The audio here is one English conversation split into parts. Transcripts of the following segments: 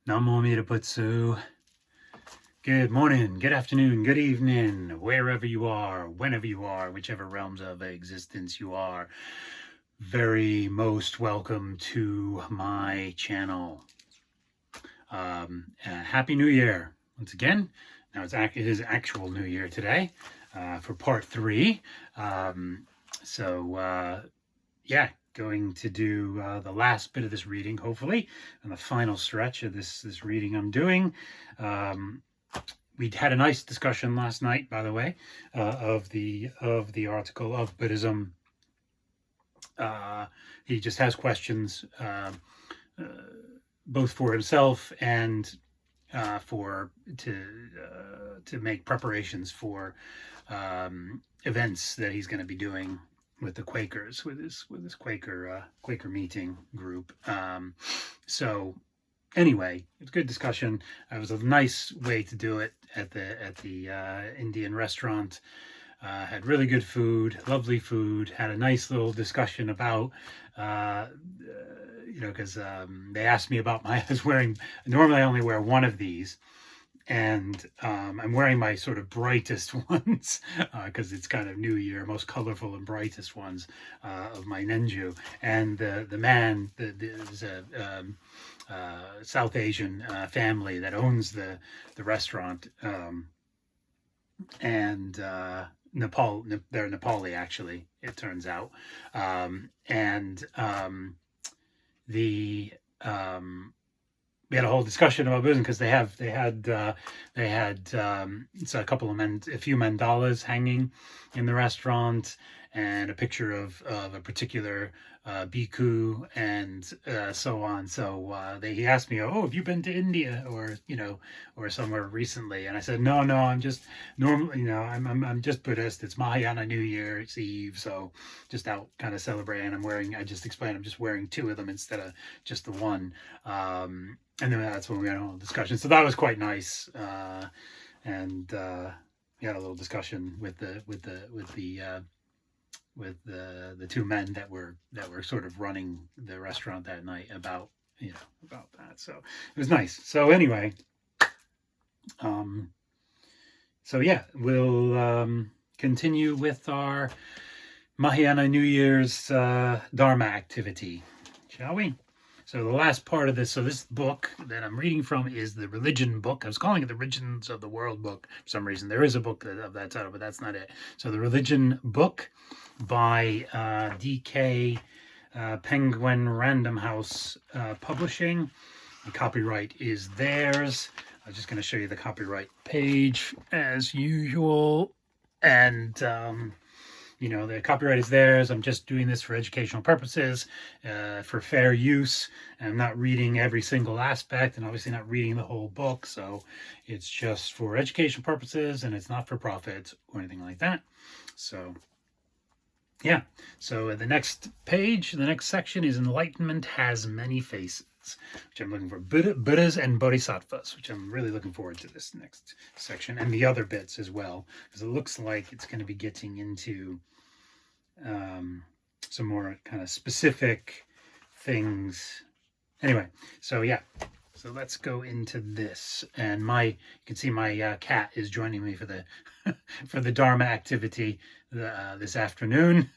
Namo Miraputsu. Good morning, good afternoon, good evening, wherever you are, whenever you are, whichever realms of existence you are. Very most welcome to my channel. Happy New Year once again. Now it is actual New Year today for part 3. Yeah, going to do the last bit of this reading, hopefully, and the final stretch of this reading I'm doing. We had a nice discussion last night, by the way, of the article of Buddhism. He just has questions, both for himself and to make preparations for events that he's going to be doing with the Quakers, with his Quaker meeting group. So anyway, it's a good discussion. It was a nice way to do it at the Indian restaurant. Had really good food, lovely food. Had a nice little discussion about, because they asked me about I was wearing. Normally, I only wear one of these. And I'm wearing my sort of brightest ones because it's kind of New Year, most colorful and brightest ones of my Nenju. And the man, there's a South Asian family that owns the restaurant, and Nepal. They're Nepali, actually. It turns out, we had a whole discussion about Buddhism because they had it's a few mandalas hanging in the restaurant, and a picture of a particular bhikkhu, and so on. So he asked me, "Oh, have you been to India or somewhere recently?" And I said, "No, I'm just normally, I'm just Buddhist. It's Mahayana New Year's Eve, so just out kind of celebrating. I just explained I'm just wearing 2 of them instead of just the one." And then that's when we had a whole discussion. So that was quite nice. And we had a little discussion with the 2 men that were sort of running the restaurant that night about that. So it was nice. So anyway, we'll continue with our Mahayana New Year's Dharma activity, shall we? So the last part of this, so this book that I'm reading from is the Religion book. I was calling it the Religions of the World book for some reason. There is a book of that title, but that's not it. So the Religion book by DK Penguin Random House Publishing. The copyright is theirs. I'm just going to show you the copyright page as usual. And the copyright is theirs. I'm just doing this for educational purposes, for fair use. And I'm not reading every single aspect, and obviously not reading the whole book. So it's just for educational purposes, and it's not for profit or anything like that. So yeah. So the next page, the next section is Enlightenment Has Many Faces, which I'm looking for. Buddhas and Bodhisattvas, which I'm really looking forward to this next section, and the other bits as well, because it looks like it's going to be getting into some more kind of specific things. Anyway, so yeah. So let's go into this. And you can see my cat is joining me for the for the Dharma activity this afternoon.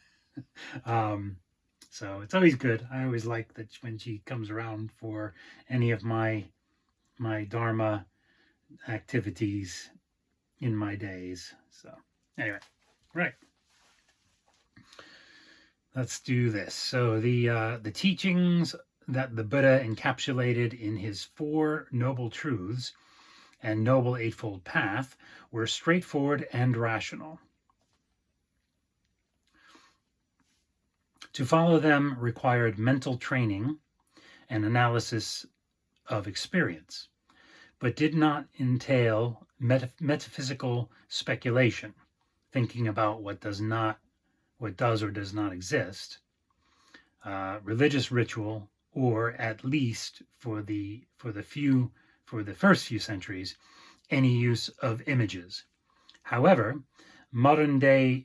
So it's always good. I always like that when she comes around for any of my Dharma activities in my days. So anyway, right. Let's do this. So the teachings that the Buddha encapsulated in his 4 Noble Truths and Noble Eightfold Path were straightforward and rational. To follow them required mental training and analysis of experience, but did not entail metaphysical speculation, thinking about what does or does not exist, religious ritual, or at least for the first few centuries, any use of images. However, a modern day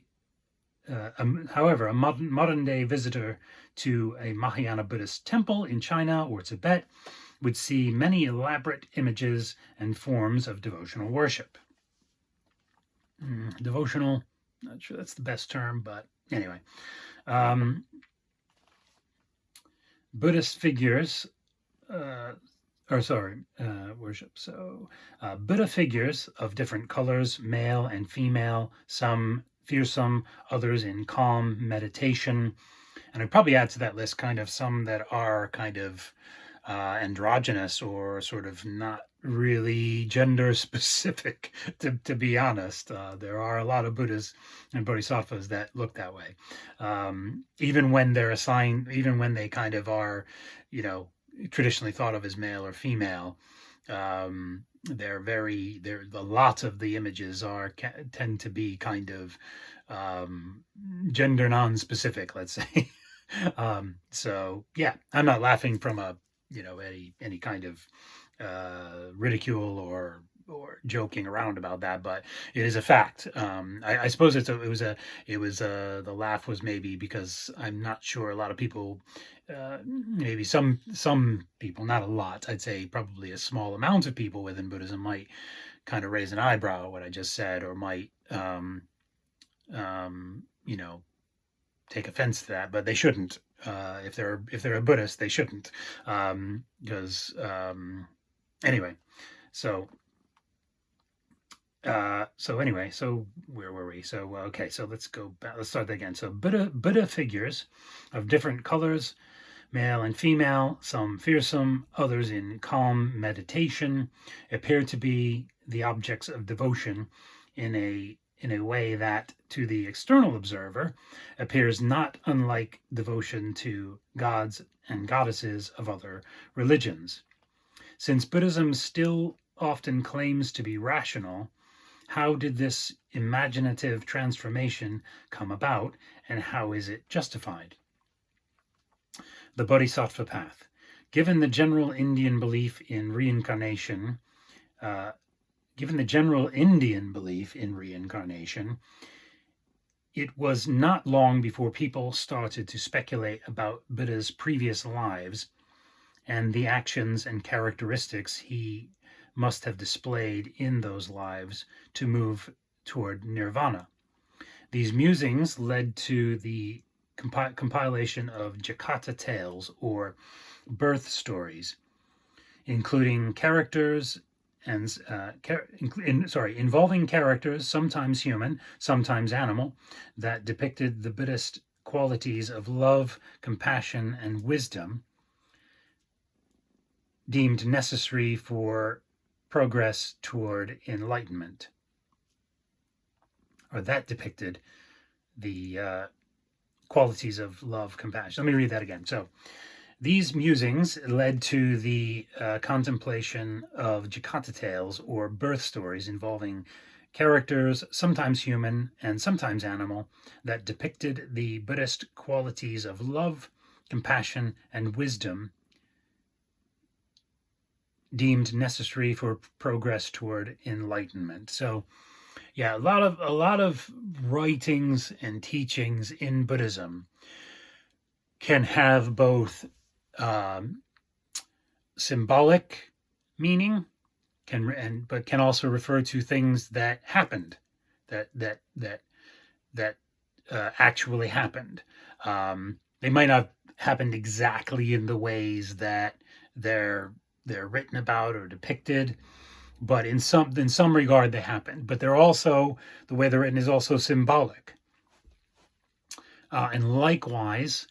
visitor to a Mahayana Buddhist temple in China or Tibet would see many elaborate images and forms of devotional worship. Devotional, not sure that's the best term, but anyway. Buddhist figures, worship. So Buddha figures of different colors, male and female, some fearsome, others in calm meditation. And I'd probably add to that list kind of some that are kind of androgynous or sort of not really gender specific, to be honest. There are a lot of Buddhas and Bodhisattvas that look that way. Even when they're assigned, even when they kind of are, traditionally thought of as male or female, lots of the images tend to be kind of gender non-specific, let's say. So yeah, I'm not laughing from any kind of ridicule or joking around about that, but it is a fact. I suppose the laugh was maybe because I'm not sure a lot of people, maybe some people, not a lot, I'd say probably a small amount of people within Buddhism might kind of raise an eyebrow at what I just said, or might take offense to that, but they shouldn't. If they're a Buddhist, they shouldn't, because anyway. So anyway, so where were we? So okay, so let's go back. Let's start that again. So Buddha figures of different colors, male and female, some fearsome, others in calm meditation, appear to be the objects of devotion in a way that, to the external observer, appears not unlike devotion to gods and goddesses of other religions. Since Buddhism still often claims to be rational, how did this imaginative transformation come about, and how is it justified? The Bodhisattva Path. Given the general Indian belief in reincarnation, it was not long before people started to speculate about Buddha's previous lives and the actions and characteristics he must have displayed in those lives to move toward nirvana. These musings led to the compilation of Jataka tales, or birth stories, including characters and involving characters, sometimes human, sometimes animal, that depicted the Buddhist qualities of love, compassion, and wisdom deemed necessary for progress toward enlightenment, or that depicted the qualities of love, compassion. Let me read that again. So these musings led to the contemplation of Jataka tales, or birth stories, involving characters, sometimes human and sometimes animal, that depicted the Buddhist qualities of love, compassion, and wisdom deemed necessary for progress toward enlightenment. So yeah, a lot of writings and teachings in Buddhism can have both symbolic meaning, but can also refer to things that happened, that actually happened. They might not have happened exactly in the ways that they're written about or depicted, but in some regard they happened. But they're also, the way they're written is also symbolic. And likewise,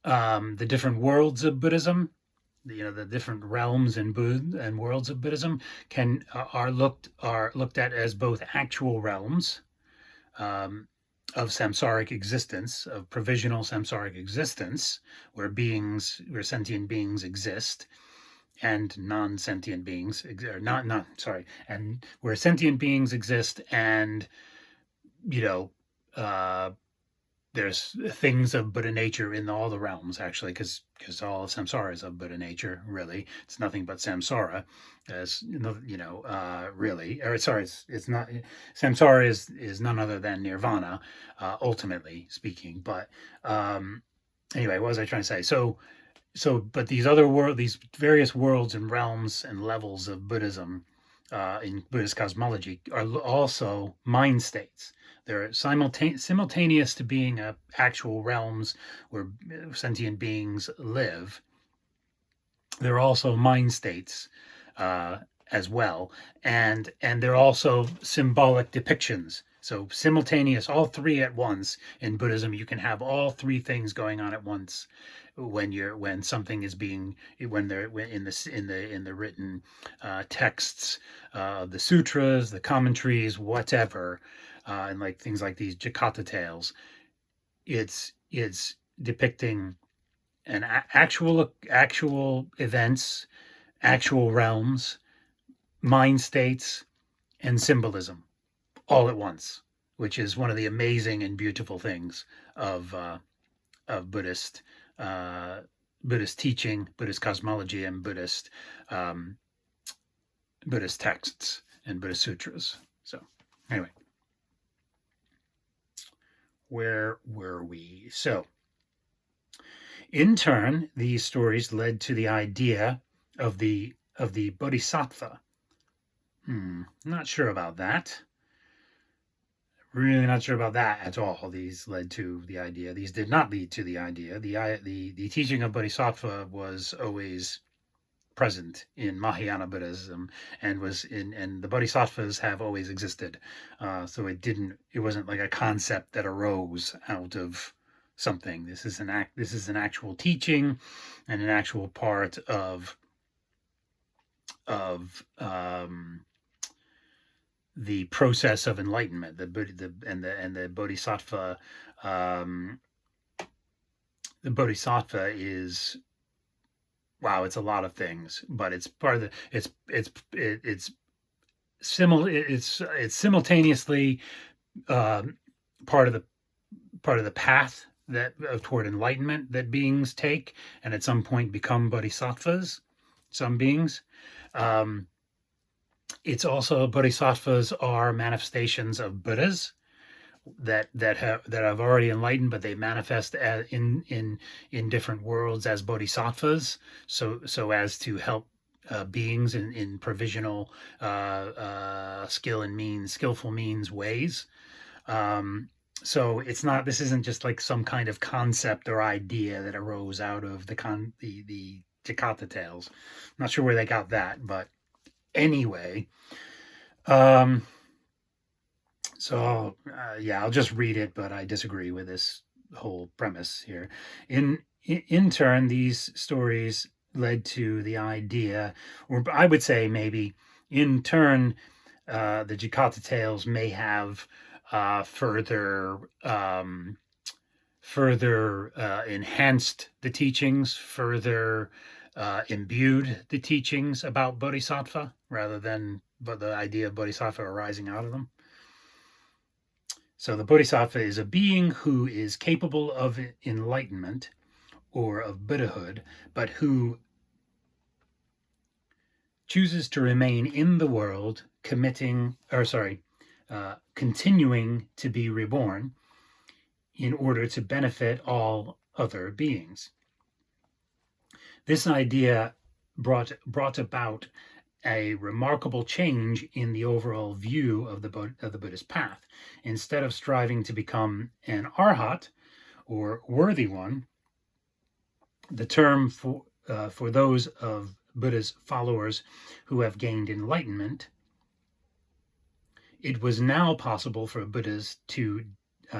the different worlds of Buddhism, the different realms and worlds of Buddhism are looked at as both actual realms of samsaric existence, of provisional samsaric existence, where sentient beings exist, and non-sentient beings, and where sentient beings exist, and there's things of Buddha nature in all the realms, actually, because all samsara is of Buddha nature. Really, it's nothing but samsara, as really. Or sorry, it's not. Samsara is none other than nirvana, ultimately speaking. But anyway, what was I trying to say? But these various worlds and realms and levels of Buddhism in Buddhist cosmology are also mind states. They're simultaneous to being actual realms where sentient beings live. They're also mind states as well, and they're also symbolic depictions. So simultaneous, all three at once in Buddhism. You can have all three things going on at once when something is being when they're in the written texts, the sutras, the commentaries, whatever, and like things like these Jataka tales. It's depicting an actual events, actual realms, mind states, and symbolism all at once, which is one of the amazing and beautiful things of Buddhist teaching, Buddhist cosmology, and um, Buddhist texts and Buddhist sutras. So anyway, where were we? So in turn, these stories led to the idea of the bodhisattva. Not sure about that. Really not sure about that at all. These led to the idea. These did not lead to the idea. The teaching of bodhisattva was always present in Mahayana Buddhism and the bodhisattvas have always existed. So it wasn't like a concept that arose out of something. This is an actual teaching and an actual part of the process of enlightenment. The bodhisattva, the bodhisattva is, wow, it's a lot of things, but it's part of the it's simultaneously part of the path that toward enlightenment that beings take, and at some point become bodhisattvas. Some beings. It's also, bodhisattvas are manifestations of Buddhas that have already enlightened, but they manifest in different worlds as bodhisattvas, so as to help beings in provisional skillful means ways. So this isn't just like some kind of concept or idea that arose out of the Jataka tales. I'm not sure where they got that, but anyway. So I'll just read it, but I disagree with this whole premise here. In turn, these stories led to the idea, or I would say maybe in turn, the Jataka tales may have further enhanced the teachings, further imbued the teachings about bodhisattva, rather than the idea of bodhisattva arising out of them. So the bodhisattva is a being who is capable of enlightenment or of Buddhahood, but who chooses to remain in the world, continuing to be reborn in order to benefit all other beings. This idea brought about a remarkable change in the overall view of the Buddhist path. Instead of striving to become an arhat, or worthy one, the term for those of Buddha's followers who have gained enlightenment, it was now possible for Buddhas to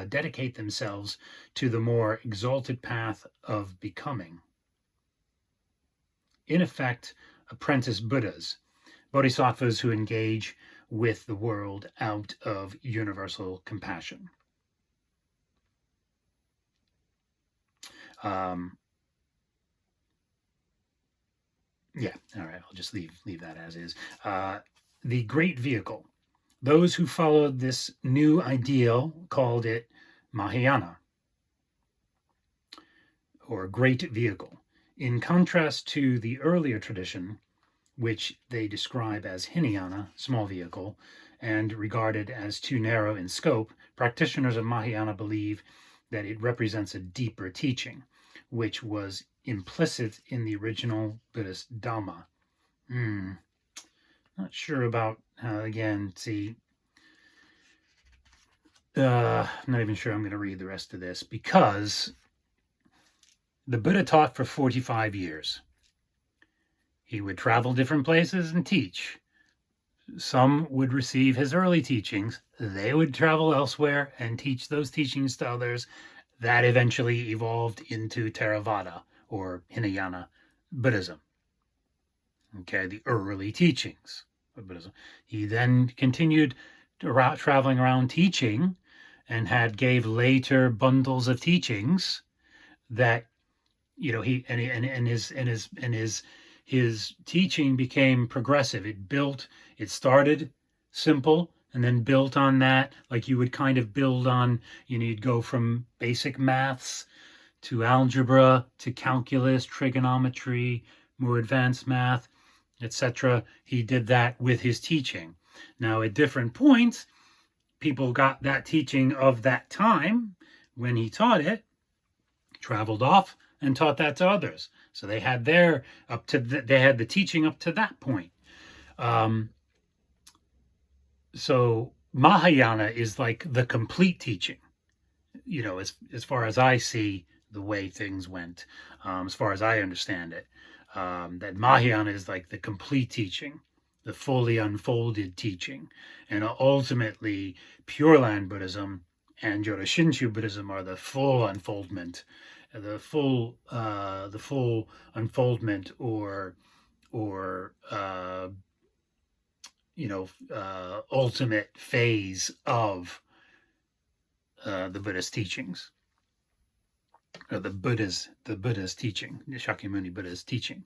dedicate themselves to the more exalted path of becoming. In effect, apprentice Buddhas, bodhisattvas who engage with the world out of universal compassion. All right, I'll just leave that as is. The great vehicle. Those who followed this new ideal called it Mahayana, or great vehicle. In contrast to the earlier tradition, which they describe as Hinayana, small vehicle, and regarded as too narrow in scope, practitioners of Mahayana believe that it represents a deeper teaching. which was implicit in the original Buddhist Dhamma. Not sure about, again, see, I'm not even sure I'm going to read the rest of this, because the Buddha taught for 45 years. He would travel different places and teach. Some would receive his early teachings. They would travel elsewhere and teach those teachings to others. That eventually evolved into Theravada or Hinayana Buddhism. Okay, the early teachings of Buddhism. He then continued traveling around teaching and gave later bundles of teachings that, his teaching became progressive. It started simple and then built on that, like you would kind of build on, you'd go from basic maths to algebra to calculus, trigonometry, more advanced math, etc. He did that with his teaching. Now, at different points, people got that teaching of that time when he taught it, traveled off and taught that to others. So they had they had the teaching up to that point. So Mahayana is like the complete teaching, as far as I see the way things went, as far as I understand it, that Mahayana is like the complete teaching, the fully unfolded teaching. And ultimately, Pure Land Buddhism and Jodo Shinshu Buddhism are the full unfoldment, the full unfoldment, or ultimate phase of the Buddhist teachings, or the Buddha's teaching, the Shakyamuni Buddha's teaching.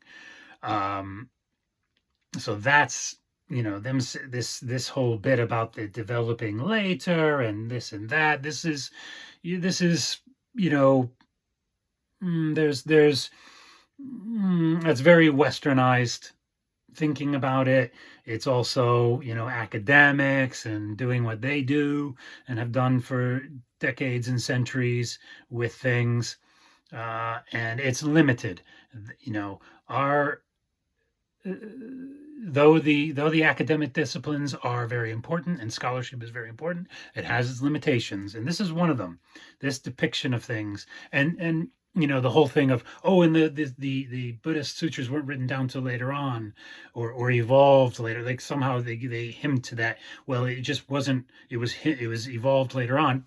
So that's, this whole bit about the developing later and this and that. This is there's that's very westernized thinking about it. It's also, academics and doing what they do and have done for decades and centuries with things, and it's limited. Though the academic disciplines are very important and scholarship is very important, it has its limitations, and this is one of them. This depiction of things, and the whole thing of, and the Buddhist sutras weren't written down till later on, or evolved later. Like somehow they hint to that. Well, it just wasn't. It was evolved later on.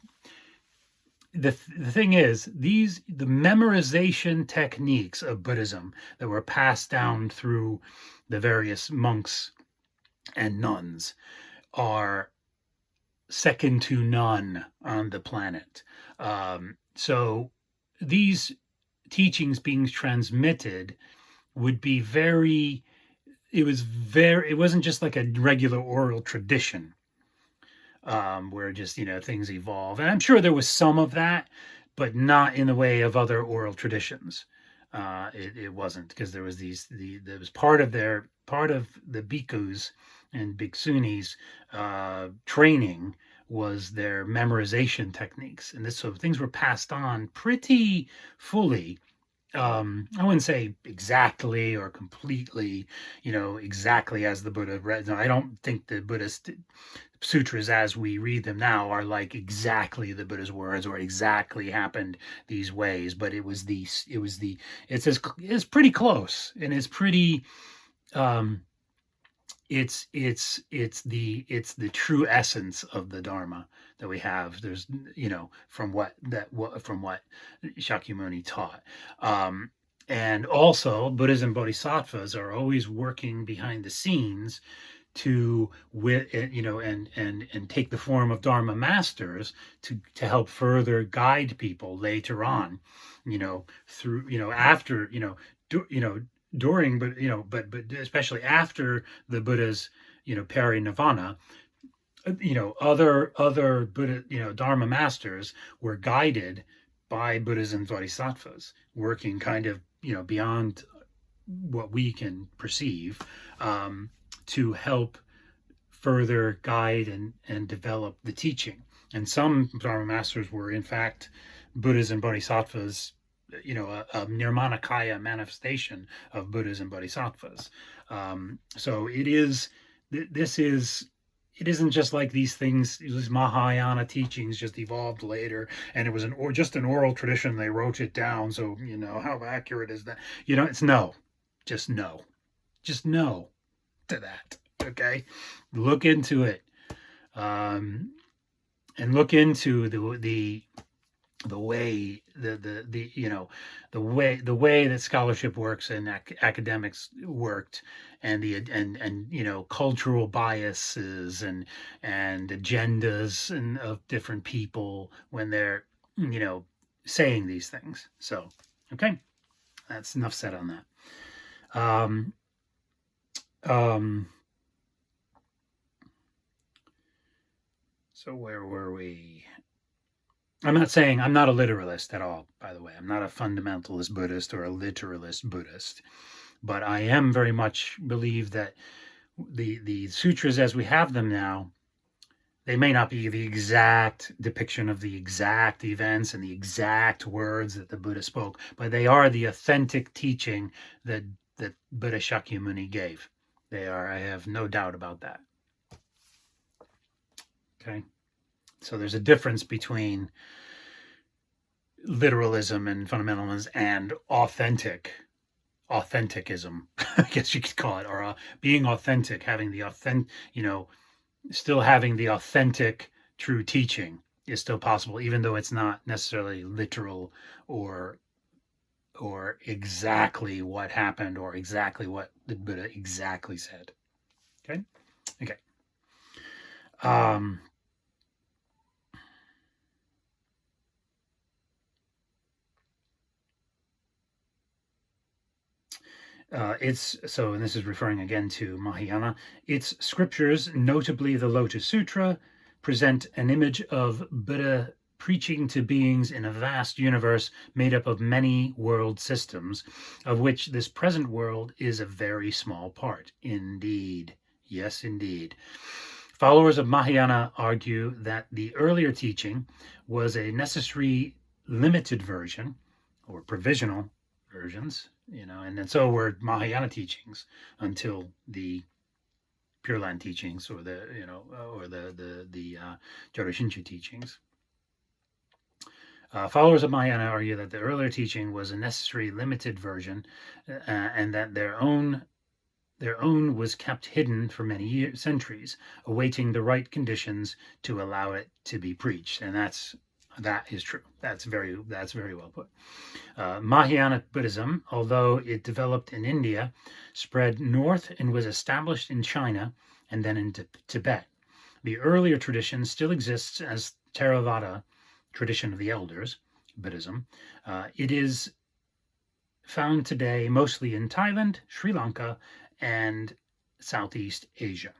The thing is, the memorization techniques of Buddhism that were passed down through the various monks and nuns are second to none on the planet. So these teachings being transmitted would be it wasn't just like a regular oral tradition, where just, things evolve. And I'm sure there was some of that, but not in the way of other oral traditions. It wasn't, because there was there was part of the bhikkhus and bhikkhunis training was their memorization techniques, and so things were passed on pretty fully. I wouldn't say exactly or completely, exactly as the Buddha read. No, I don't think the Buddhist sutras as we read them now are like exactly the Buddha's words or exactly happened these ways, but it's pretty close, and it's pretty, it's the true essence of the Dharma that we have. There's, from what Shakyamuni taught. And also Buddhism bodhisattvas are always working behind the scenes to and take the form of Dharma masters to help further guide people later on, through, after, during, but especially after the Buddha's, parinirvana, other Buddha, Dharma masters were guided by Buddhism bodhisattvas, working kind of, beyond what we can perceive, to help further guide and develop the teaching. And some Dharma masters were, in fact, Buddhism bodhisattvas a Nirmanakaya manifestation of Buddhas and Bodhisattvas. So it is. This is. It isn't just like these things. These Mahayana teachings just evolved later, and it was just an oral tradition. They wrote it down. So how accurate is that? It's no, just no, just no to that. Okay, look into it, and look into the way the way that scholarship works and academics worked, and cultural biases and agendas and of different people when they're saying these things. So okay, that's enough said on that. So where were we? I'm not saying I'm not a literalist at all, by the way. I'm not a fundamentalist Buddhist or a literalist Buddhist, but I am very much believe that the sutras as we have them now, they may not be the exact depiction of the exact events and the exact words that the Buddha spoke, but they are the authentic teaching that Buddha Shakyamuni gave. They are. I have no doubt about that. Okay. So there's a difference between literalism and fundamentalism and authenticism, I guess you could call it, or being authentic, having the still having the authentic true teaching is still possible, even though it's not necessarily literal or exactly what happened or exactly what the Buddha exactly said. Okay. And this is referring again to Mahayana. Its scriptures, notably the Lotus Sutra, present an image of Buddha preaching to beings in a vast universe made up of many world systems, of which this present world is a very small part. Indeed. Yes, indeed. Followers of Mahayana argue that the earlier teaching was a necessary limited version, or provisional versions, and then so were Mahayana teachings until the Pure Land teachings, or the Jodo Shinshu teachings. Followers of Mahayana argue that the earlier teaching was a necessary limited version, and that their own was kept hidden for many centuries, awaiting the right conditions to allow it to be preached. And that is true. That's very well put. Mahayana Buddhism, although it developed in India, spread north and was established in China and then in Tibet. The earlier tradition still exists as Theravada, tradition of the elders, Buddhism. It is found today mostly in Thailand, Sri Lanka, and Southeast Asia.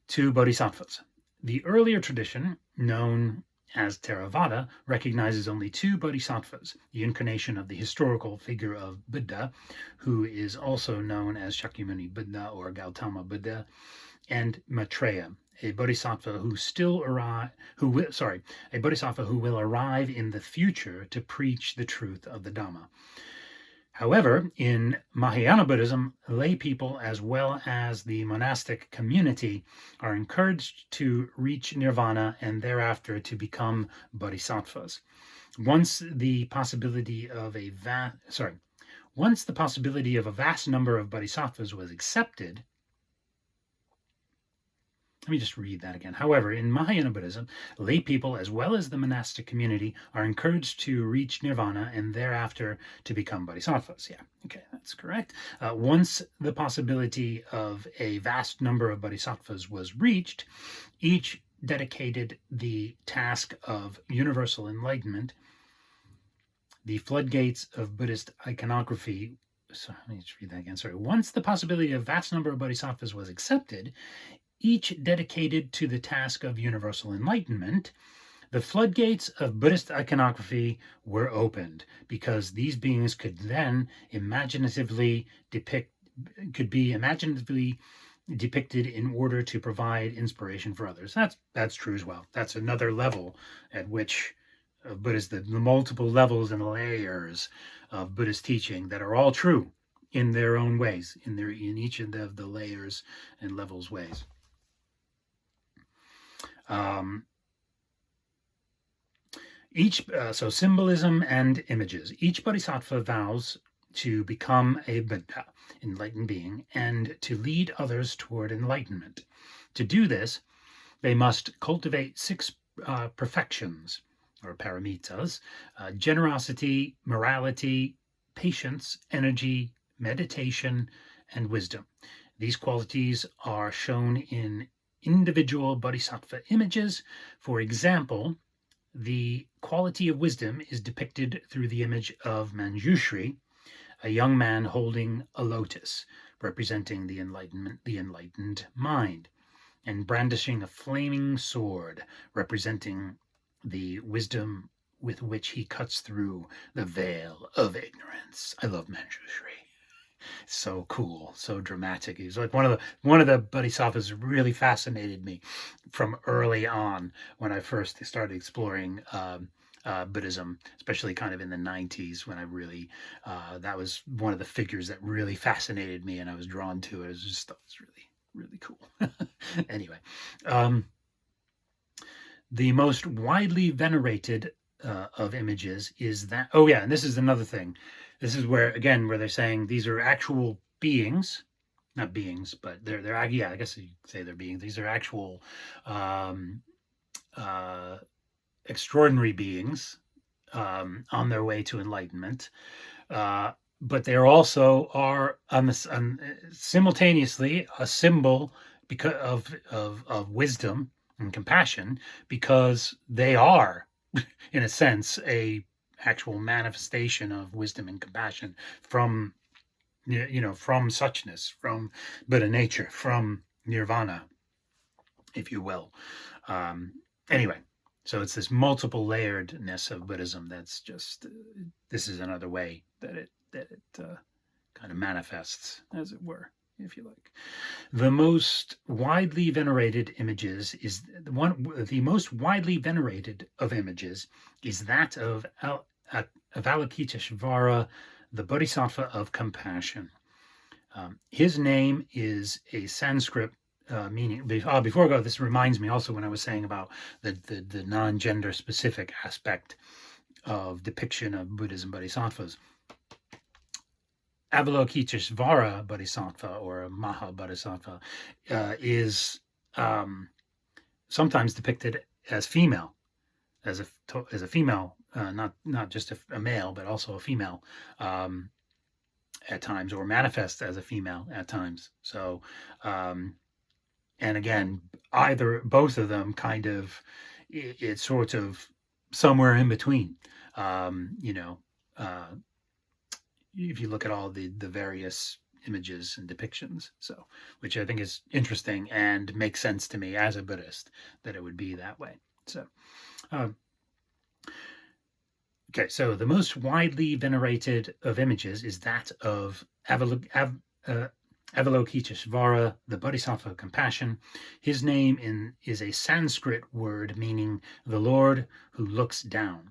2 Bodhisattvas. The earlier tradition, known as Theravada, recognizes only 2 bodhisattvas, the incarnation of the historical figure of Buddha, who is also known as Shakyamuni Buddha or Gautama Buddha, and Maitreya, a bodhisattva who will arrive in the future to preach the truth of the Dhamma. However, in Mahayana Buddhism, lay people as well as the monastic community are encouraged to reach nirvana and thereafter to become bodhisattvas. Once the possibility of a vast number of bodhisattvas was accepted. Let me just read that again. However, in Mahayana Buddhism, lay people as well as the monastic community are encouraged to reach nirvana and thereafter to become bodhisattvas. Yeah, okay, that's correct. Once the possibility of a vast number of bodhisattvas was reached, each dedicated the task of universal enlightenment. The floodgates of Buddhist iconography. So let me just read that again. Sorry. Once the possibility of a vast number of bodhisattvas was accepted, each dedicated to the task of universal enlightenment, the floodgates of Buddhist iconography were opened, because these beings could then be imaginatively depicted in order to provide inspiration for others. That's true as well. That's another level at which Buddhist, the multiple levels and layers of Buddhist teaching that are all true in their own ways, in each of the layers and levels ways. So symbolism and images. Each bodhisattva vows to become a Buddha, enlightened being, and to lead others toward enlightenment. To do this, they must cultivate 6 perfections, or paramitas: generosity, morality, patience, energy, meditation, and wisdom. These qualities are shown in individual bodhisattva images. For example, the quality of wisdom is depicted through the image of Manjushri, a young man holding a lotus, representing the enlightened mind, and brandishing a flaming sword, representing the wisdom with which he cuts through the veil of ignorance. I love Manjushri. So cool, so dramatic. He's like one of the bodhisattvas who really fascinated me from early on when I first started exploring Buddhism, especially kind of in the 90s when I really, that was one of the figures that really fascinated me and I was drawn to it. It was really, really cool. Anyway, the most widely venerated of images is that, oh yeah, and this is another thing. This is where, again, where they're saying these are actual beings, not beings, but they're yeah, I guess you could say they're beings. These are actual extraordinary beings on their way to enlightenment. But they also are simultaneously a symbol because of wisdom and compassion, because they are, in a sense, a actual manifestation of wisdom and compassion from, from suchness, from Buddha nature, from nirvana, if you will. Anyway, so it's this multiple layeredness of Buddhism that's just, this is another way that it kind of manifests, as it were, if you like. The most widely venerated images is the most widely venerated of images is that of Avalokiteshvara, the Bodhisattva of compassion. His name is a Sanskrit meaning. Before I go, this reminds me also when I was saying about the non-gender specific aspect of depiction of Buddhism bodhisattvas. Avalokiteshvara Bodhisattva, or Maha Bodhisattva, is sometimes depicted as female, as a female, not just a male, but also a female at times, or manifests as a female at times. So, and again, both of them kind of, it's sort of somewhere in between, if you look at all the various images and depictions, so, which I think is interesting and makes sense to me as a Buddhist that it would be that way. So, okay, so the most widely venerated of images is that of Avalokiteshvara, the Bodhisattva of compassion. His name is a Sanskrit word meaning the Lord who looks down.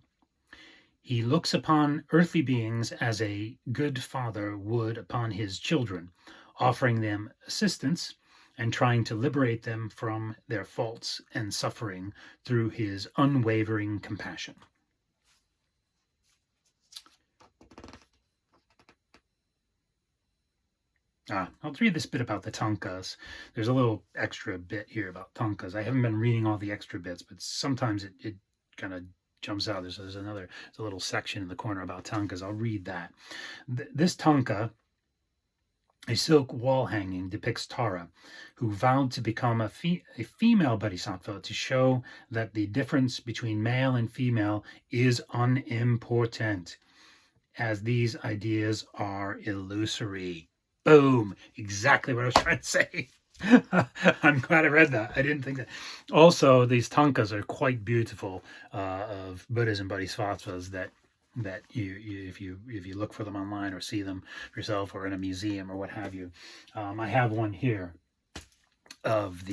He looks upon earthly beings as a good father would upon his children, offering them assistance and trying to liberate them from their faults and suffering through his unwavering compassion. I'll read this bit about the tankas. There's a little extra bit here about tankas. I haven't been reading all the extra bits, but sometimes it kind of jumps out. There's a little section in the corner about tankas. I'll read that. This tanka, a silk wall hanging, depicts Tara, who vowed to become a female bodhisattva to show that the difference between male and female is unimportant, as these ideas are illusory. Boom! Exactly what I was trying to say. I'm glad I read that. I didn't think that. Also, these tankas are quite beautiful of Buddhism bodhisattvas that you if you look for them online or see them yourself or in a museum or what have you. I have one here of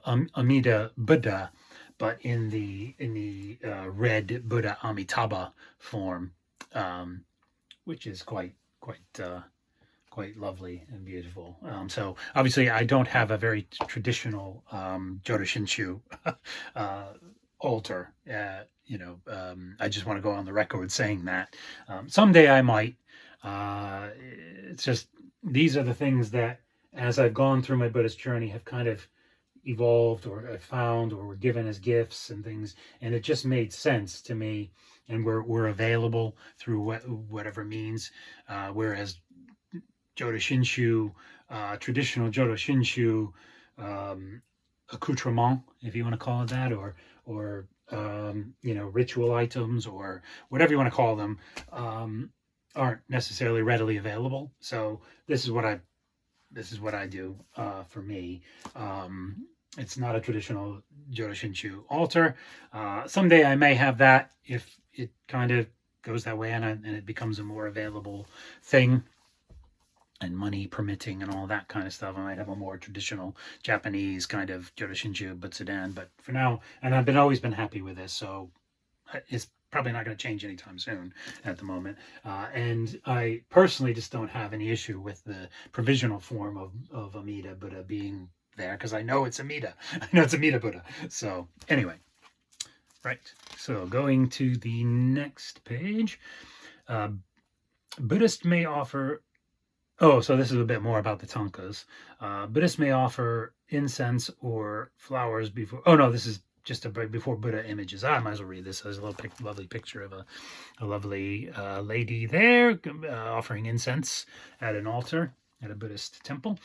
Amida Buddha but in the red Buddha Amitabha form, which is quite lovely and beautiful. So obviously, I don't have a very traditional Jodo Shinshu altar. I just want to go on the record saying that someday I might. It's just these are the things that, as I've gone through my Buddhist journey, have kind of evolved or found or were given as gifts and things, and it just made sense to me, and were available through whatever means. Whereas Jodo Shinshu, traditional Jodo Shinshu accoutrement, if you want to call it that, or ritual items or whatever you want to call them, aren't necessarily readily available. So this is what I do for me. It's not a traditional Jodo Shinshu altar. Someday I may have that if it kind of goes that way and it becomes a more available thing, and money permitting and all that kind of stuff. I might have a more traditional Japanese kind of Jodo Shinshu Butsudan, but for now, and I've always been happy with this, so it's probably not going to change anytime soon at the moment. And I personally just don't have any issue with the provisional form of Amida Buddha being there, because I know it's Amida. I know it's Amida Buddha. So anyway, right. So going to the next page, Buddhists may offer. Oh, so this is a bit more about the tankas. Buddhists may offer incense or flowers before. Oh no, this is just before Buddha images. I might as well read this. There's a lovely picture of a lovely lady there offering incense at an altar at a Buddhist temple.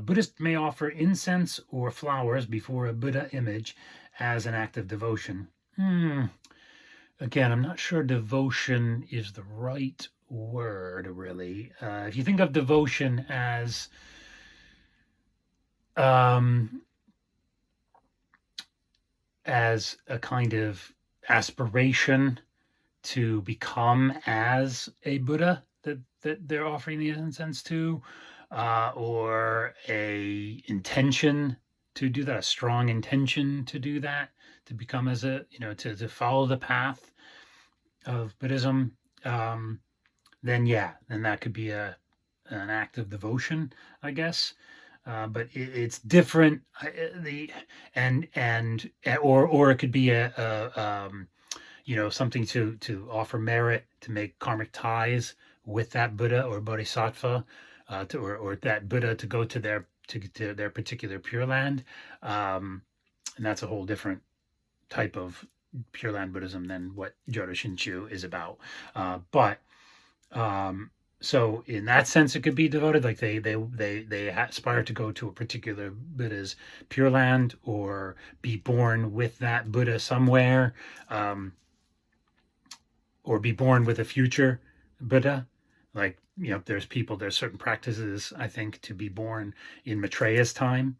Buddhists may offer incense or flowers before a Buddha image as an act of devotion. Again, I'm not sure devotion is the right word, really. If you think of devotion as a kind of aspiration to become as a Buddha that they're offering the incense to, or a intention to do that, a strong intention to do that, to become as to follow the path of Buddhism, then that could be an act of devotion, I guess. But it's different. Or it could be something to offer merit, to make karmic ties with that Buddha or Bodhisattva, or that Buddha to go to their particular Pure Land, and that's a whole different type of Pure Land Buddhism than what Jodo Shinshu is about. So in that sense, it could be devoted, like they aspire to go to a particular Buddha's Pure Land, or be born with that Buddha somewhere, or be born with a future Buddha. Like, there's certain practices, I think, to be born in Maitreya's time,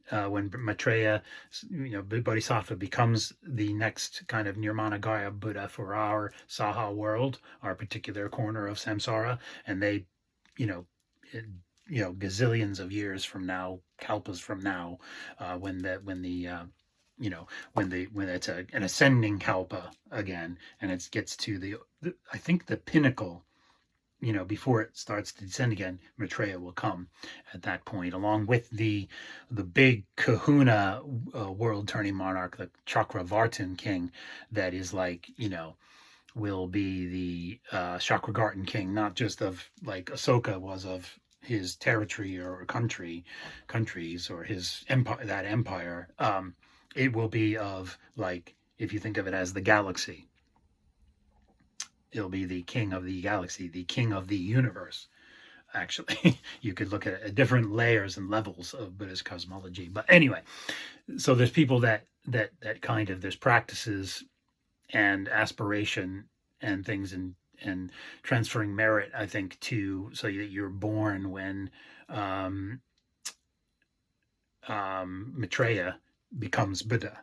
when Maitreya, Bodhisattva becomes the next kind of Nirmanagaya Buddha for our Saha world, our particular corner of samsara, and they, gazillions of years from now, kalpas from now, when it's an ascending kalpa again, and it gets to I think the pinnacle. Before it starts to descend again, Maitreya will come at that point, along with the big kahuna world-turning monarch, the Chakravartin king, that is will be the Chakravartin king, not just of like Asoka was of his territory or countries or his empire, that empire. It will be of, like, if you think of it as the galaxy, it'll be the king of the galaxy, the king of the universe. Actually, you could look at different layers and levels of Buddhist cosmology. But anyway, so there's people that kind of, there's practices and aspiration and things, and transferring merit, I think, so that you're born when Maitreya becomes Buddha.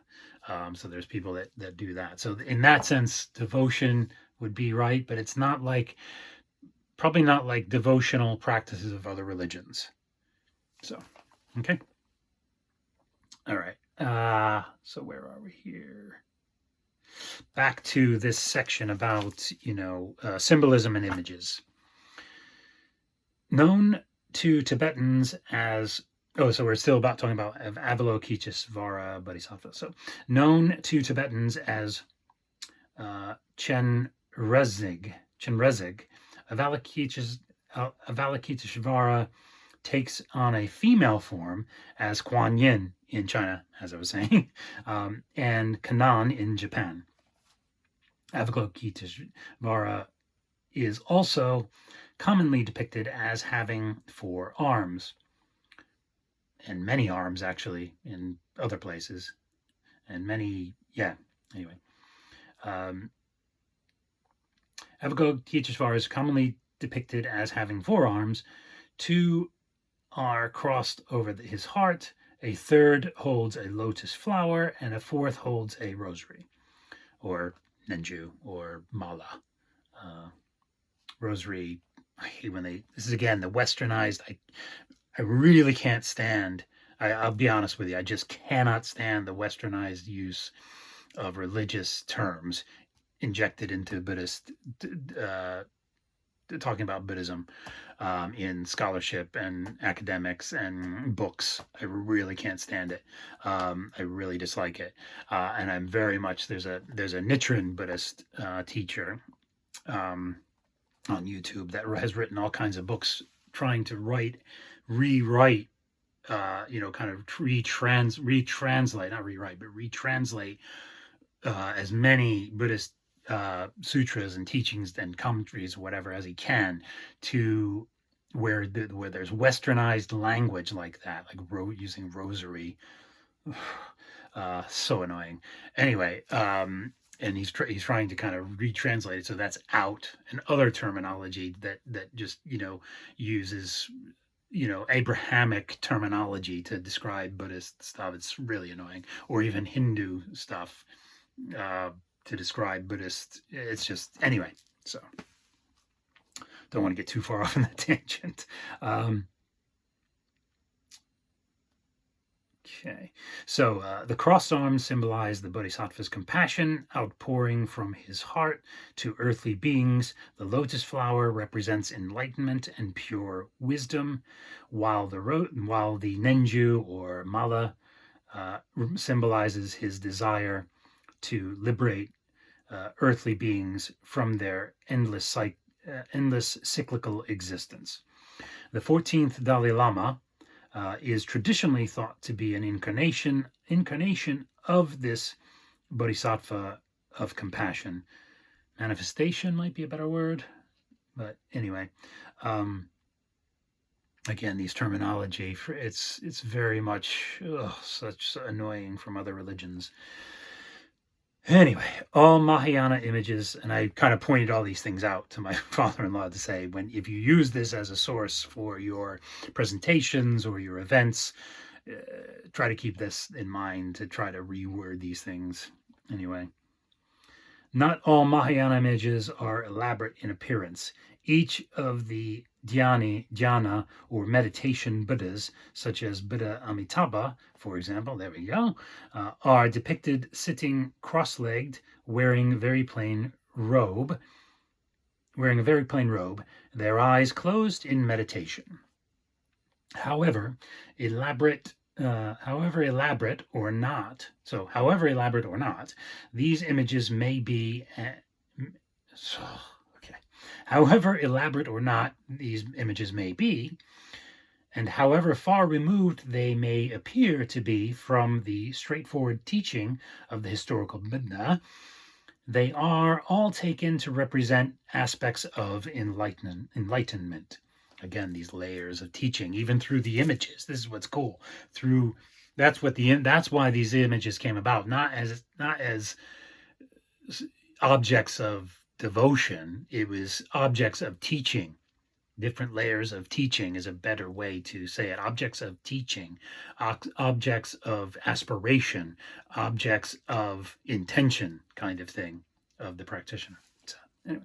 So there's people that do that. So in that sense, devotion would be right, but it's probably not like devotional practices of other religions. So, okay. All right. So where are we here? Back to this section about, symbolism and images. Known to Tibetans as, so we're still talking about Avalokitesvara Bodhisattva. So known to Tibetans as Chenrezig, Avalokitesvara takes on a female form as Kuan Yin in China, as I was saying, and Kannon in Japan. Avalokitesvara is also commonly depicted as having 4 arms, and many arms actually in other places, and many, anyway. Avalokitesvara is commonly depicted as having 4 arms. 2 are crossed over his heart, a third holds a lotus flower, and a fourth holds a rosary, or nenju, or mala. Rosary, I hate when this is again the westernized, I really can't stand, I'll be honest with you, I just cannot stand the westernized use of religious terms injected into Buddhist, talking about Buddhism in scholarship and academics and books. I really can't stand it. I really dislike it. And I'm very much, there's a Nichiren Buddhist teacher on YouTube that has written all kinds of books trying to rewrite, kind of retranslate, not rewrite, but retranslate as many Buddhist sutras and teachings and commentaries, whatever, as he can, to where there's westernized language like that, like using rosary. So annoying. Anyway, and he's trying to kind of retranslate it so that's out, and other terminology that just uses Abrahamic terminology to describe Buddhist stuff. It's really annoying, or even Hindu stuff to describe Buddhist. It's just, anyway, so don't want to get too far off on that tangent. Okay, so the crossed arms symbolize the Bodhisattva's compassion outpouring from his heart to earthly beings. The lotus flower represents enlightenment and pure wisdom, while the nenju or mala symbolizes his desire to liberate earthly beings from their endless cyclical existence. The 14th Dalai Lama is traditionally thought to be an incarnation of this Bodhisattva of compassion. Manifestation might be a better word, but anyway, again, these terminology, it's very much such annoying from other religions. Anyway, all Mahayana images, and I kind of pointed all these things out to my father-in-law to say, if you use this as a source for your presentations or your events, try to keep this in mind to try to reword these things. Anyway, not all Mahayana images are elaborate in appearance. Each of the dhyana or meditation Buddhas, such as Buddha Amitabha, for example, there we go, are depicted sitting cross-legged, wearing a very plain robe, their eyes closed in meditation. However elaborate or not, these images may be however elaborate or not these images may be, and however far removed they may appear to be from the straightforward teaching of the historical Buddha, they are all taken to represent aspects of enlightenment. Again, these layers of teaching, even through the images. This is what's cool. That's why these images came about, not as objects of devotion. It was objects of teaching. Different layers of teaching is a better way to say it. Objects of teaching, objects of aspiration, objects of intention, kind of thing, of the practitioner. So, anyway.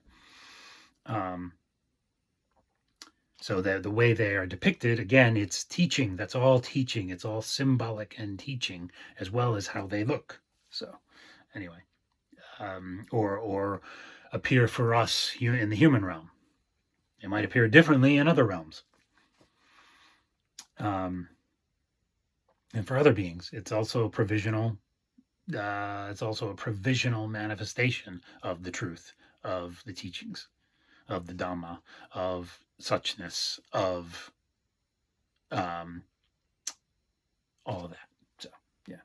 So the way they are depicted, again, it's teaching. That's all teaching. It's all symbolic and teaching, as well as how they look. So anyway, or appear for us in the human realm. It might appear differently in other realms. And for other beings, it's also provisional. It's also a provisional manifestation of the truth, of the teachings, of the Dhamma, of suchness, of all of that. So, yeah.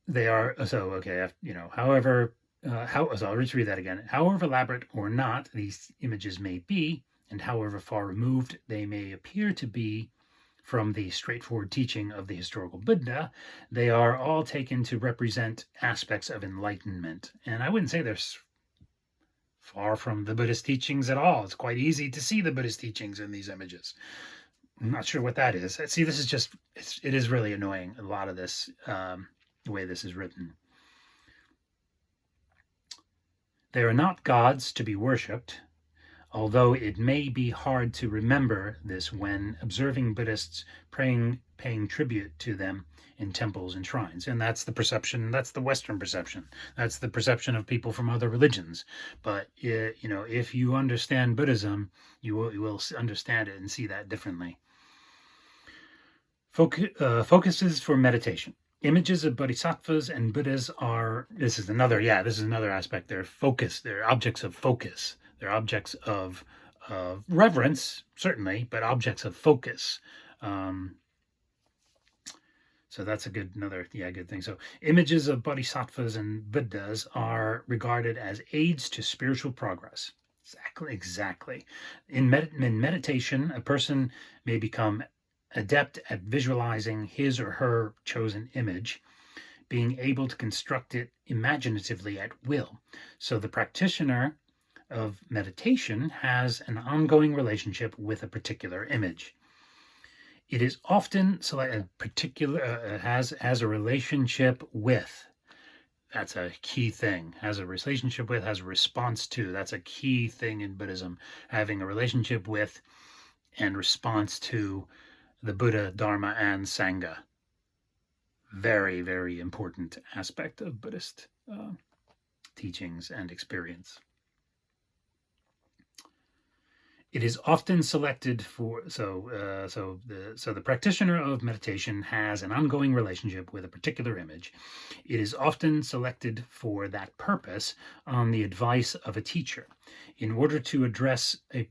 They are, so, okay, however, so I'll just read that again. However elaborate or not these images may be, and however far removed they may appear to be from the straightforward teaching of the historical Buddha, they are all taken to represent aspects of enlightenment. And I wouldn't say they're far from the Buddhist teachings at all. It's quite easy to see the Buddhist teachings in these images. I'm not sure what that is. See, this is just, it is really annoying, a lot of this, the way this is written. They are not gods to be worshipped, although it may be hard to remember this when observing Buddhists paying tribute to them in temples and shrines. And that's the perception, that's the Western perception. That's the perception of people from other religions. But, if you understand Buddhism, you will understand it and see that differently. Focuses for meditation. Images of bodhisattvas and Buddhas are, this is another aspect. They're objects of focus. They're objects of reverence, certainly, but objects of focus. So that's good thing. So images of bodhisattvas and Buddhas are regarded as aids to spiritual progress. Exactly. In meditation, a person may become adept at visualizing his or her chosen image, being able to construct it imaginatively at will. So the practitioner of meditation has an ongoing relationship with a particular image. It is often has a relationship with. That's a key thing. Has a relationship with, has a response to. That's a key thing in Buddhism. Having a relationship with and response to the Buddha, Dharma, and Sangha. Very, very important aspect of Buddhist teachings and experience. It is often selected for, the practitioner of meditation has an ongoing relationship with a particular image. It is often selected for that purpose on the advice of a teacher. In order to address a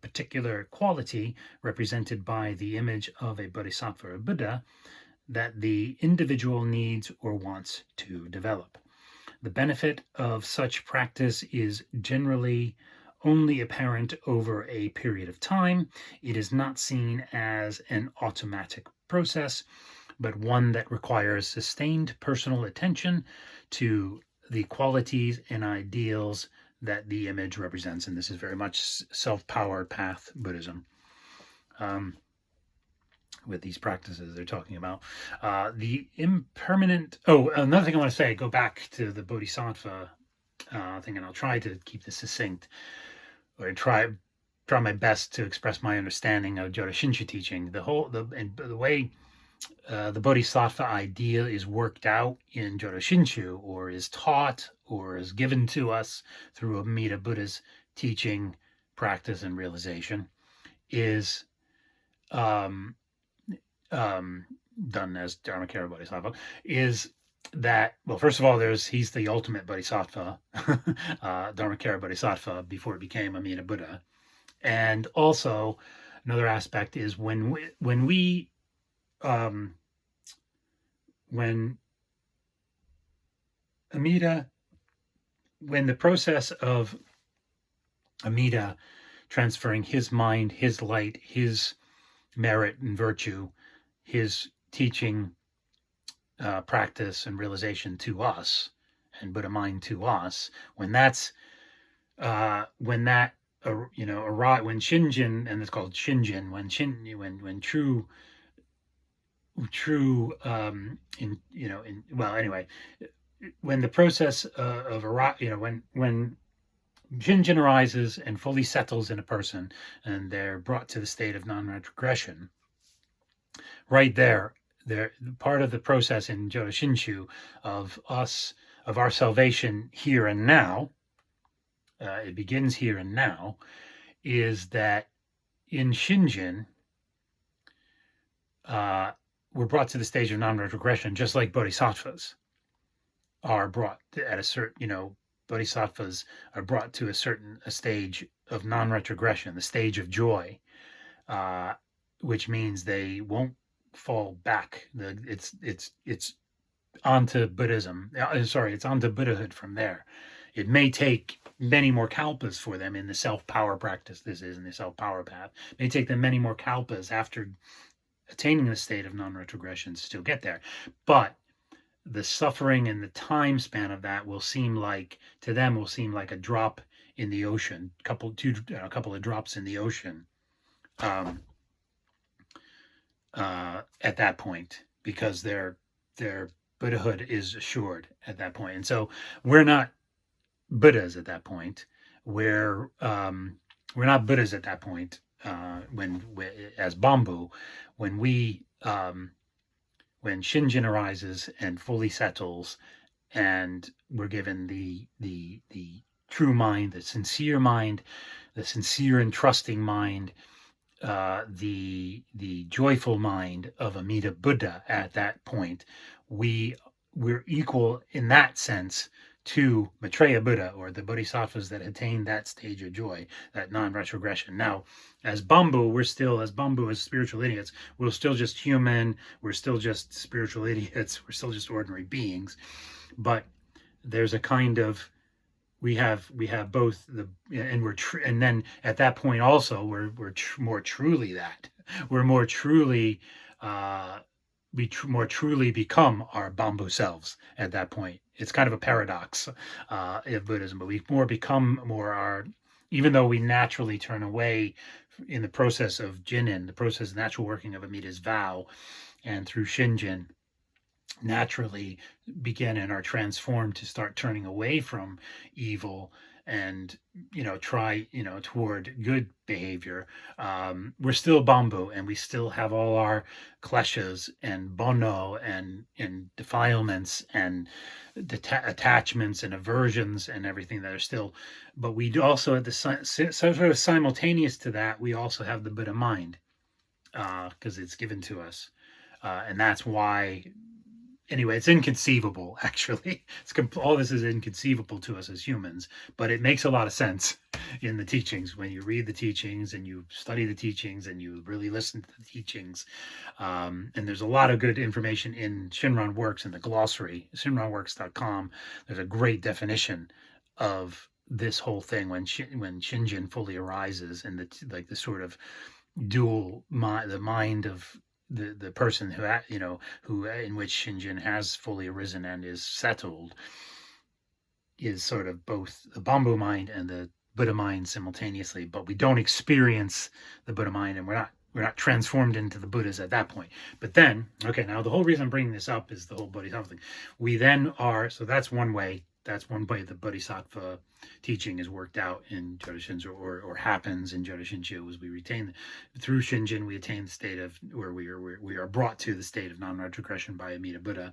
particular quality represented by the image of a bodhisattva or Buddha that the individual needs or wants to develop. The benefit of such practice is generally only apparent over a period of time. It is not seen as an automatic process, but one that requires sustained personal attention to the qualities and ideals that the image represents. And this is very much self-powered path Buddhism. With these practices they're talking about. The impermanent, another thing I want to say, go back to the Bodhisattva thing, and I'll try to keep this succinct, or try my best to express my understanding of Jodo Shinshu teaching. The way the Bodhisattva idea is worked out in Jodo Shinshu, or is taught, or is given to us through Amida Buddha's teaching, practice, and realization, is done as Dharmakara Bodhisattva, is that, well, first of all, he's the ultimate Bodhisattva, Dharmakara Bodhisattva, before it became Amida Buddha. And also, another aspect is when the process of Amida transferring his mind, his light, his merit and virtue, his teaching, practice, and realization to us, and Buddha mind to us, when Shinjin, and it's called Shinjin, when when the process of when Shinjin arises and fully settles in a person, and they're brought to the state of non-retrogression. Right there, part of the process in Jodo Shinshu of our salvation here and now, it begins here and now, is that in Shinjin, we're brought to the stage of non-retrogression, just like bodhisattvas are brought at a certain, bodhisattvas are brought to a stage of non-retrogression, the stage of joy, which means they won't fall back. It's onto Buddhism. It's onto Buddhahood from there. It may take many more kalpas for them in the self-power practice. This is in the self-power path. It may take them many more kalpas after attaining the state of non-retrogression to still get there. But the suffering and the time span of that will seem like a drop in the ocean, a couple of drops in the ocean at that point, because their Buddhahood is assured at that point. And so we're not Buddhas at that point. We're not Buddhas at that point. When as Bambu, when Shinjin arises and fully settles, and we're given the true mind, the sincere and trusting mind, the joyful mind of Amida Buddha at that point, we're equal in that sense to Maitreya Buddha, or the bodhisattvas that attain that stage of joy, that non-retrogression. Now, as Bambu as spiritual idiots, we're still just human, we're still just spiritual idiots, we're still just ordinary beings. But there's a kind of, we have both and then at that point also we're more truly that. We're more truly more truly become our Bambu selves at that point. It's kind of a paradox of Buddhism, but we become our, even though we naturally turn away in the process of Jinin, the process of natural working of Amida's vow, and through Shinjin, naturally begin and are transformed to start turning away from evil and try toward good behavior. We're still Bambu, and we still have all our kleshas and bono and defilements and attachments and aversions and everything that are still. But we also, at the sort of simultaneous to that, we also have the Buddha mind, because it's given to us, and that's why. Anyway, it's inconceivable, actually. All this is inconceivable to us as humans, but it makes a lot of sense in the teachings. When you read the teachings and you study the teachings and you really listen to the teachings, and there's a lot of good information in Shinran Works, in the glossary, shinranworks.com. There's a great definition of this whole thing when Shinjin fully arises, and the sort of dual mind, the mind of the person who in which Shinjin has fully arisen and is settled, is sort of both the Bambu mind and the Buddha mind simultaneously. But we don't experience the Buddha mind, and we're not transformed into the Buddhas at that point. But then, okay, now the whole reason I'm bringing this up is the whole Bodhisattva thing. We then are, so that's one way. That's one way the Bodhisattva teaching is worked out in Jodo Shinshu, or happens in Jodo Shinshu, as we retain through Shinjin, we attain the state of where we are brought to the state of non-retrogression by Amida Buddha.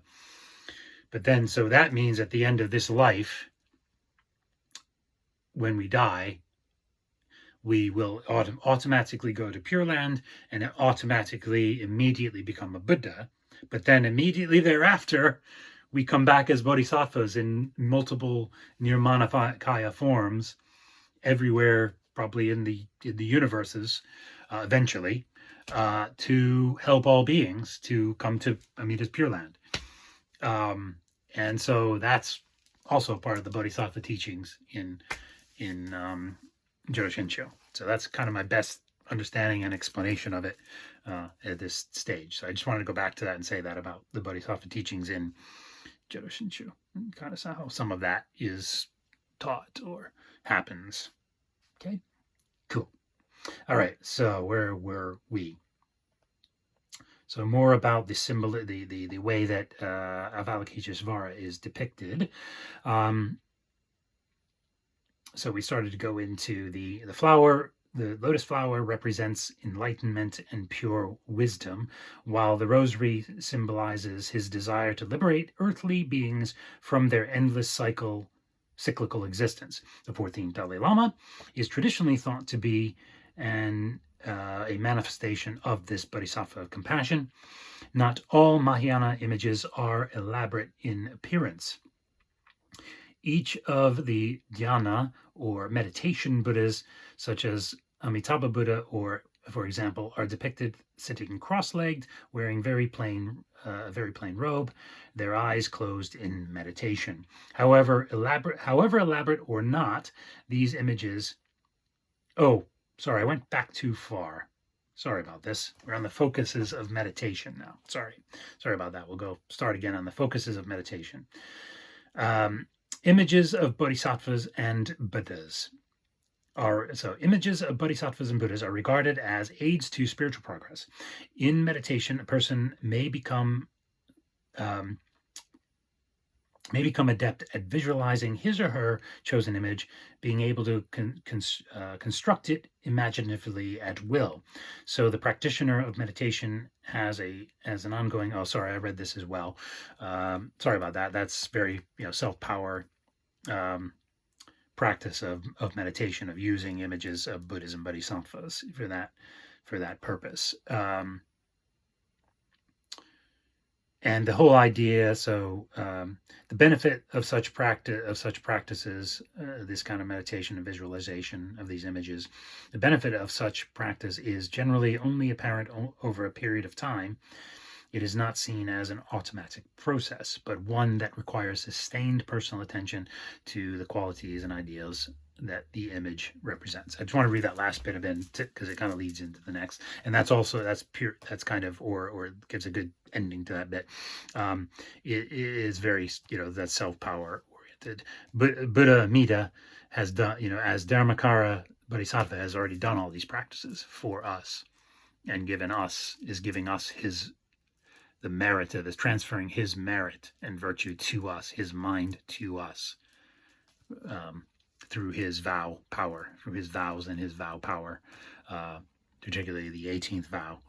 But then, so that means at the end of this life, when we die, we will automatically go to Pure Land and automatically immediately become a Buddha. But then immediately thereafter, we come back as bodhisattvas in multiple nirmanakaya forms everywhere, probably in the universes, eventually, to help all beings to come to Amida's Pure Land. And so that's also part of the bodhisattva teachings in Jodo Shinshu. So that's kind of my best understanding and explanation of it at this stage. So I just wanted to go back to that and say that about the bodhisattva teachings in Jodo Shinshu, kind of how some of that is taught or happens. Okay, cool. All right, so where were we? So more about the symbol, the way that Avalokiteshvara is depicted. So we started to go into the flower. The lotus flower represents enlightenment and pure wisdom, while the rosary symbolizes his desire to liberate earthly beings from their endless cyclical existence. The 14th Dalai Lama is traditionally thought to be a manifestation of this bodhisattva of compassion. Not all Mahayana images are elaborate in appearance. Each of the dhyana or meditation Buddhas, such as Amitabha Buddha, or for example, are depicted sitting cross-legged, wearing a very plain robe, their eyes closed in meditation. However elaborate or not, these images. Oh, sorry, I went back too far. Sorry about this. We're on the focuses of meditation now. Sorry about that. We'll go start again on the focuses of meditation. Images of bodhisattvas and Buddhas images of bodhisattvas and Buddhas are regarded as aids to spiritual progress. In meditation, a person may become adept at visualizing his or her chosen image, being able to construct it imaginatively at will. So the practitioner of meditation has an ongoing. Oh, sorry, I read this as well. Sorry about that. That's very self-power practice of meditation, of using images of Buddhism bodhisattvas for that purpose. And the whole idea, the benefit of such practices, this kind of meditation and visualization of these images, the benefit of such practice is generally only apparent over a period of time. It is not seen as an automatic process, but one that requires sustained personal attention to the qualities and ideals that the image represents. I just want to read that last bit of it because it kind of leads into the next, and that's kind of or gives a good ending to that bit. It is very that's self-power oriented. But Buddha Amida has done as Dharmakara Bodhisattva has already done all these practices for us and giving us the merit of this, transferring his merit and virtue to us, his mind to us, through his vow power, through his vows and his vow power, particularly the 18th vow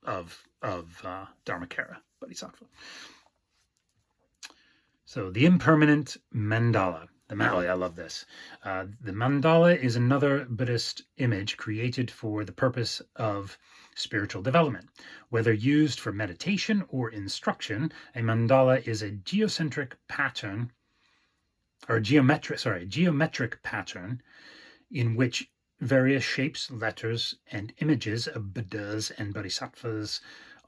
of Dharmakara Bodhisattva. So the impermanent mandala. I love this. The mandala is another Buddhist image created for the purpose of spiritual development. Whether used for meditation or instruction, a mandala is a geometric pattern in which various shapes, letters, and images of Buddhas and Bodhisattvas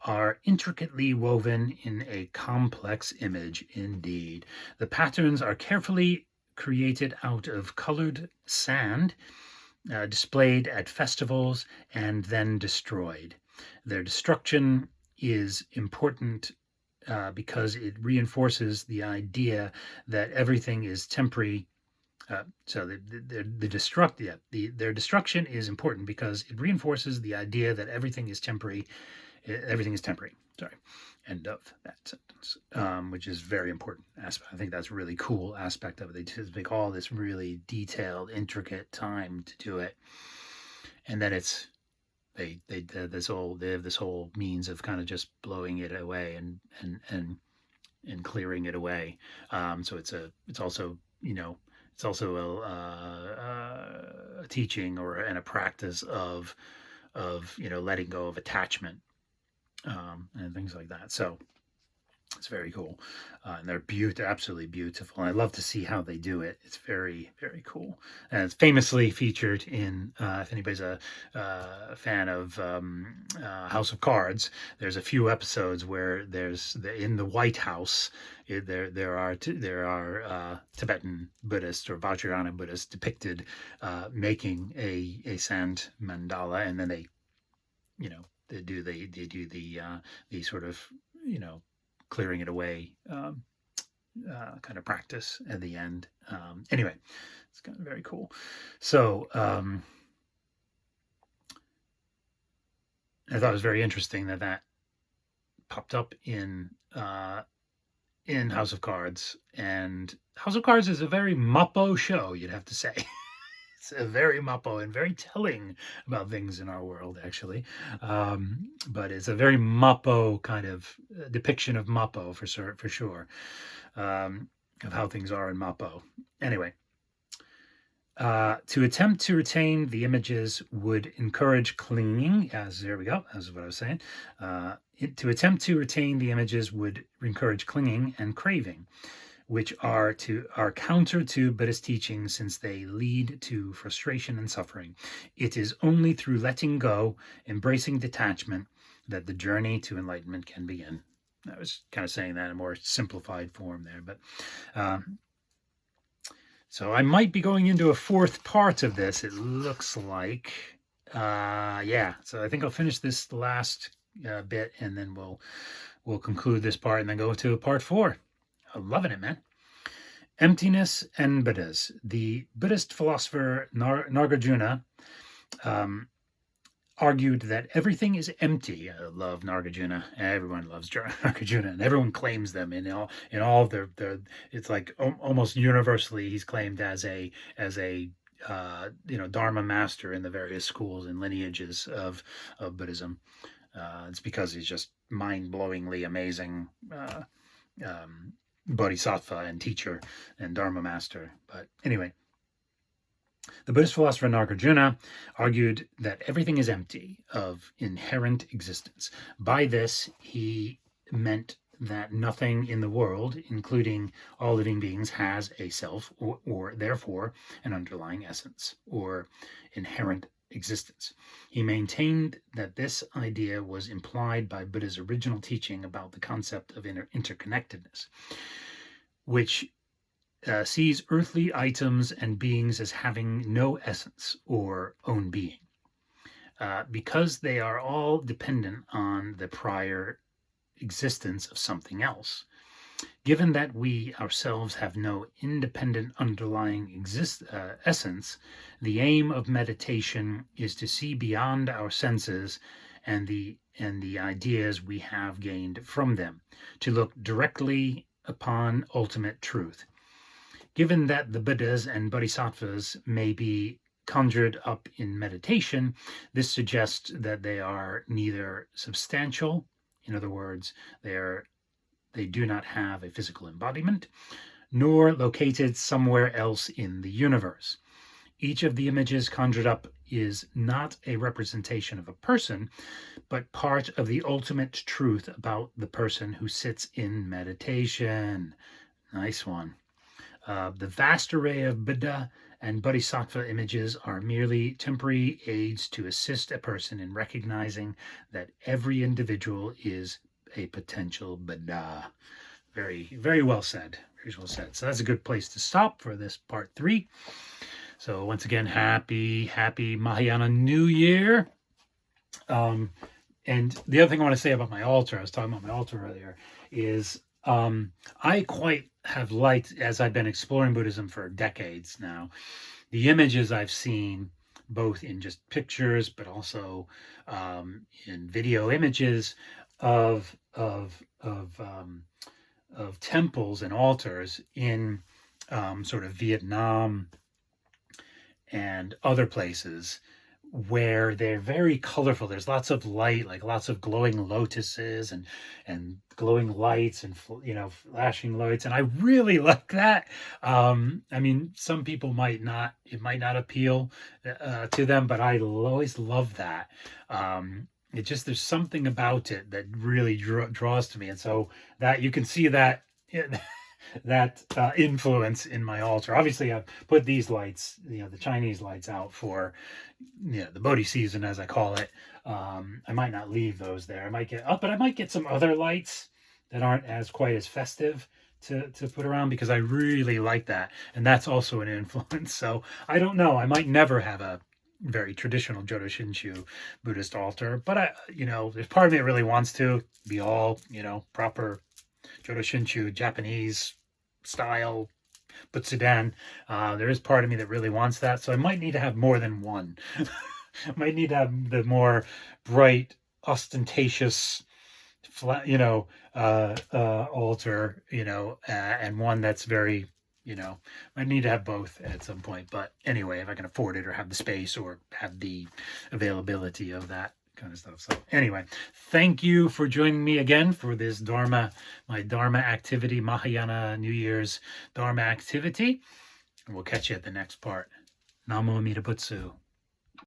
are intricately woven in a complex image indeed. The patterns are carefully created out of colored sand, displayed at festivals, and then destroyed. Their destruction is important because it reinforces the idea that everything is temporary. Their destruction is important because it reinforces the idea that everything is temporary. Everything is temporary. Sorry. End of that sentence, which is very important aspect. I think that's a really cool aspect of it. They just make all this really detailed, intricate time to do it, and then they have this whole means of kind of just blowing it away and clearing it away. So it's also a teaching and a practice of letting go of attachment. And things like that. So it's very cool. And they're absolutely beautiful. And I love to see how they do it. It's very, very cool. And it's famously featured in, if anybody's a fan of House of Cards, there's a few episodes where in the White House, there are Tibetan Buddhists or Vajrayana Buddhists depicted making a sand mandala, and then they do the sort of clearing it away kind of practice at the end. Anyway, it's kind of very cool. So I thought it was very interesting that popped up in House of Cards, and House of Cards is a very mappo show, you'd have to say. It's a very mappo and very telling about things in our world, actually. But it's a very mappo kind of depiction of mappo for sure, of how things are in mappo. Anyway, to attempt to retain the images would encourage clinging, as there we go, that's what I was saying. To attempt to retain the images would encourage clinging and craving, which are counter to Buddhist teachings since they lead to frustration and suffering. It is only through letting go, embracing detachment, that the journey to enlightenment can begin. I was kind of saying that in a more simplified form there, but so I might be going into a fourth part of this, it looks like. Yeah, so I think I'll finish this last bit, and then we'll conclude this part and then go to part 4. I'm loving it, man. Emptiness and Buddhas. The Buddhist philosopher Nagarjuna argued that everything is empty. I love Nagarjuna. Everyone loves Nagarjuna, and everyone claims them in all of their. It's like almost universally he's claimed as a Dharma master in the various schools and lineages of Buddhism. It's because he's just mind-blowingly amazing bodhisattva and teacher and Dharma master. But anyway, the Buddhist philosopher Nagarjuna argued that everything is empty of inherent existence. By this, he meant that nothing in the world, including all living beings, has a self or therefore an underlying essence or inherent existence. He maintained that this idea was implied by Buddha's original teaching about the concept of interconnectedness, which sees earthly items and beings as having no essence or own being, because they are all dependent on the prior existence of something else. Given that we ourselves have no independent underlying essence, the aim of meditation is to see beyond our senses and the ideas we have gained from them, to look directly upon ultimate truth. Given that the Buddhas and Bodhisattvas may be conjured up in meditation, this suggests that they are neither substantial, in other words, they do not have a physical embodiment, nor located somewhere else in the universe. Each of the images conjured up is not a representation of a person, but part of the ultimate truth about the person who sits in meditation. Nice one. The vast array of Buddha and Bodhisattva images are merely temporary aids to assist a person in recognizing that every individual is a potential Buddha. Very, very well said. Very well said. So that's a good place to stop for this part 3. So once again, happy Mahayana New Year. And the other thing I want to say about my altar, I was talking about my altar earlier, is I quite have liked, as I've been exploring Buddhism for decades now, the images I've seen, both in just pictures, but also in video images of temples and altars in sort of Vietnam and other places, where they're very colorful. There's lots of light, like lots of glowing lotuses and glowing lights and flashing lights, and I really like that. I mean, some people might not appeal to them, but I always love that. It just, there's something about it that really draws to me, and so that you can see that that influence in my altar. Obviously, I've put these lights, the Chinese lights, out for the Bodhi season, as I call it. I might not leave those there. I might get some other lights that aren't quite as festive to put around, because I really like that, and that's also an influence. So I don't know. I might never have a very traditional Jodo Shinshu Buddhist altar, but there's part of me that really wants to be all proper Jodo Shinshu Japanese style Butsudan. There is part of me that really wants that, so I might need to have more than one. I might need to have the more bright, ostentatious, flat, altar, and one that's very, Might need to have both at some point. But anyway, if I can afford it or have the space or have the availability of that kind of stuff. So anyway, thank you for joining me again for this my Dharma activity, Mahayana New Year's Dharma activity. And we'll catch you at the next part. Namo Amida Butsu.